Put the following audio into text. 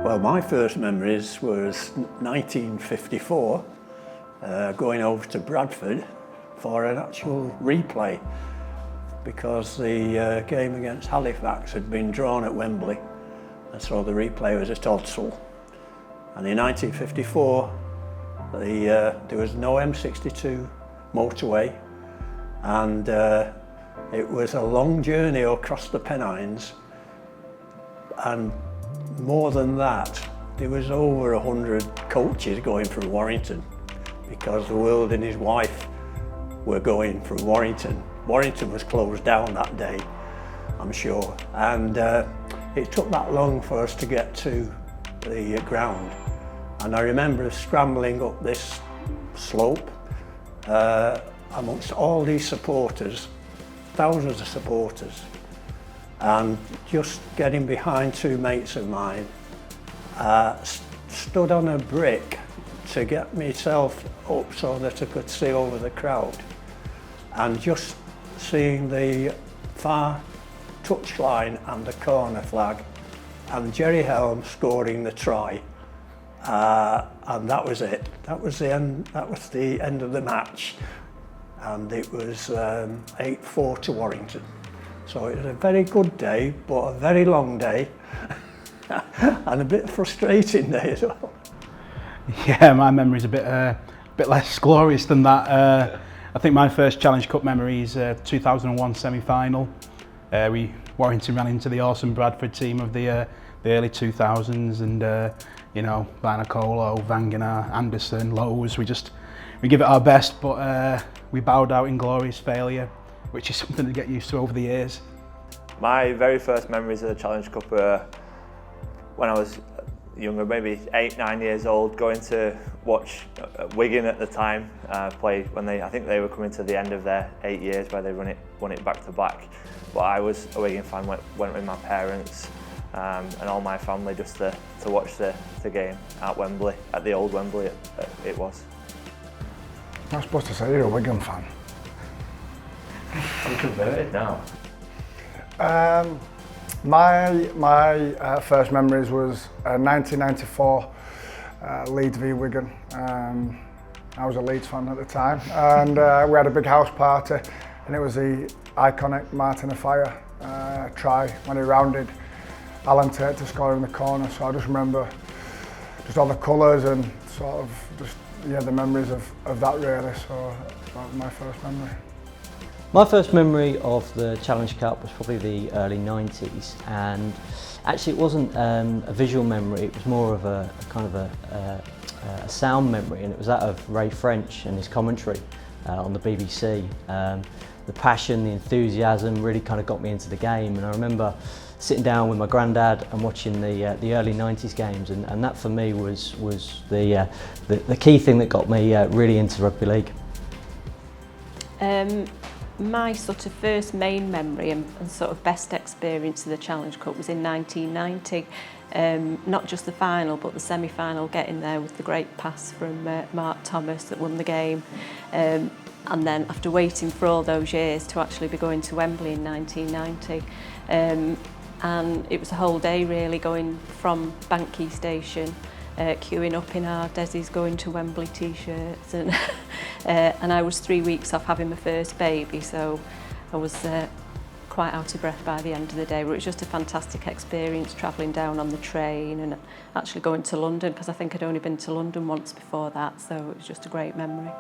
Well, my first memories was 1954, going over to Bradford for an actual replay because the game against Halifax had been drawn at Wembley, and so the replay was at Odsal. And in 1954, there was no M62 motorway, and it was a long journey across the Pennines, and more than that, there was over 100 coaches going from Warrington because the World and his wife were going from Warrington. Warrington was closed down that day, I'm sure, and it took that long for us to get to the ground. And I remember scrambling up this slope amongst all these supporters, thousands of supporters, and just getting behind two mates of mine, stood on a brick to get myself up so that I could see over the crowd, and just seeing the far touchline and the corner flag and Jerry Helm scoring the try, and that was it. That was the end. That was the end of the match, and it was 8-4 to Warrington. So it was a very good day, but a very long day, and a bit frustrating day as well. Yeah, my memory's a bit less glorious than that. I think my first Challenge Cup memory is 2001 semi-final. Warrington ran into the awesome Bradford team of the early 2000s, and you know, Vanacolo, Vangenaar, Anderson, Lowe's. We give it our best, but we bowed out in glorious failure, which is something to get used to over the years. My very first memories of the Challenge Cup were when I was younger, maybe 8-9 years old, going to watch Wigan at the time play when I think they were coming to the end of their 8 years where they won it back to back. But I was a Wigan fan, went with my parents and all my family just to watch the game at Wembley, at the old Wembley it was. I'm not supposed to say you're a Wigan fan. I'm converted now. My first memories was 1994 Leeds v Wigan. I was a Leeds fan at the time, and we had a big house party, and it was the iconic Martin Afire try when he rounded Alan Tate to score in the corner. So I just remember just all the colours and sort of just the memories of that really. So that was my first memory. My first memory of the Challenge Cup was probably the early 90s, and actually it wasn't a visual memory, it was more of a kind of a sound memory, and it was that of Ray French and his commentary on the BBC. The passion, the enthusiasm really kind of got me into the game, and I remember sitting down with my granddad and watching the early 90s games, and that for me was the key thing that got me really into rugby league. My sort of first main memory and sort of best experience of the Challenge Cup was in 1990. Not just the final, but the semi-final, getting there with the great pass from Mark Thomas that won the game. And then after waiting for all those years to actually be going to Wembley in 1990. And it was a whole day really, going from Bank Station, queuing up in our Desi's going to Wembley t-shirts, and I was 3 weeks off having my first baby, so I was quite out of breath by the end of the day. But it was just a fantastic experience, travelling down on the train and actually going to London, because I think I'd only been to London once before that, so it was just a great memory.